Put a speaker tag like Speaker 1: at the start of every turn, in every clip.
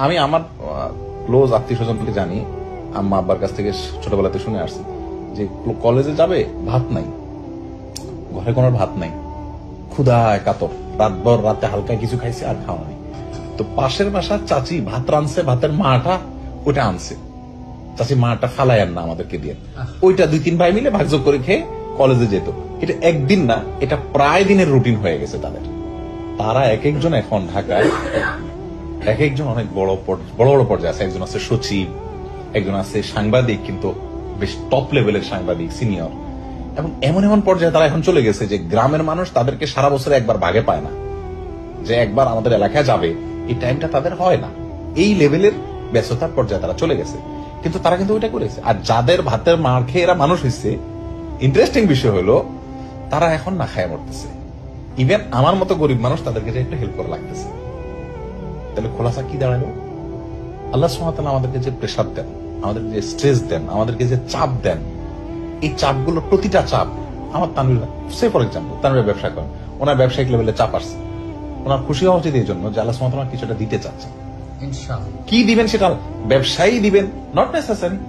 Speaker 1: আমি আমার ক্লোজ আত্মীয় স্বজনকে জানি, আম্মা আব্বার কাছ থেকে ছোটবেলাতে শুনে আসছি যে কলেজে যাবে ভাত নাই, ঘরে কোনো ভাত নাই, ক্ষুধায় কাতর, রাতভর রাতে হালকা কিছু খাইছে আর খাওয়া নেই। তো পাশের বাসার চাচি ভাত রানছে, ভাতের মাটা ওটা আনছে, চাচি মাটা ফালাইয়ার না আমাদেরকে দিয়ে, ওইটা 2-3 ভাই মিলে ভাগযোগ করে খেয়ে কলেজে যেত। এটা একদিন না, এটা প্রায় দিনের রুটিন হয়ে গেছে তাদের। তারা এক একজন এখন ঢাকায় এক একজন অনেক বড় বড় পর্যায়ে আছে। একজন আছে সচিব, একজন আছে সাংবাদিক, কিন্তু বেশ টপ লেভেলের সাংবাদিক, সিনিয়র। এবং এমন এমন পর্যায়ে তারা এখন চলে গেছে যে গ্রামের মানুষ তাদেরকে সারা বছরে একবার ভাগে পায় না, যে একবার আমাদের এলাকায় যাবে, এই টাইমটা তাদের হয় না। এই লেভেলের ব্যস্ততার পর্যায়ে তারা চলে গেছে, কিন্তু তারা কিন্তু ওইটা করেছে। আর যাদের ভাতের মার খেয়ে এরা মানুষ হয়েছে, ইন্টারেস্টিং বিষয় হলো তারা এখন না খায় মরতেছে। ইভেন আমার মতো গরিব মানুষ তাদেরকে যে একটু হেল্প করা লাগতেছে। তাহলে খোলাসা কি দাঁড়ালো? আল্লাহ সুবহানাহু ওয়া তাআলা আমাদেরকে যে প্রেসার দেন, আমাদেরকে যে স্ট্রেস দেন, আমাদেরকে যে চাপ দেন, এই চাপগুলো প্রতিটা চাপ আমার তানভীর, সে ফর এক্সাম্পল তানভীর ব্যবসা করেন, ওনার ব্যবসায়িক লেভেলে চাপ আসছে, ওনার খুশি হওয়া উচিত এই জন্য যে আল্লাহ সুবহানাহু ওয়া তাআলা কিছুটা দিতে চাচ্ছেন। কি দিবেন সেটা ব্যবসায়ী দিবেন, নট নেসেসারি।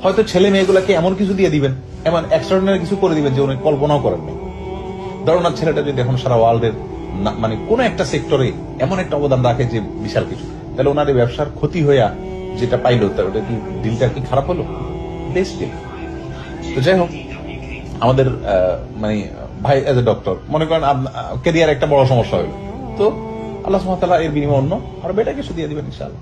Speaker 1: হয়তো ছেলে মেয়েগুলাকে এমন কিছু দিয়ে দিবেন, এমন এক্সট্রাঅর্ডিনারি কিছু করে দিবেন যে উনি কল্পনাও করেননি। ধরুন না, ছেলেটা যদি এখন সারা ওয়ার্ল্ডের মানে কোন একটা সেক্টরে এমন একটা অবদান রাখে যে বিশাল কিছু, তাহলে ওনার এই ব্যবসার ক্ষতি হইয়া যেটা পাইলো, তার ওটা কি দিলটা কি খারাপ হলো? বেস্ট দিল। তো যাই হোক, আমাদের মানে ভাই এজ এ ডক্টর মনে করেন ক্যারিয়ার একটা বড় সমস্যা হইলো, তো আল্লাহ সুবহানাহু ওয়া তাআলা এর বিনিময়ে অন্য আরো বেটার কিছু দিয়ে দিবেন ইনশাআল্লাহ।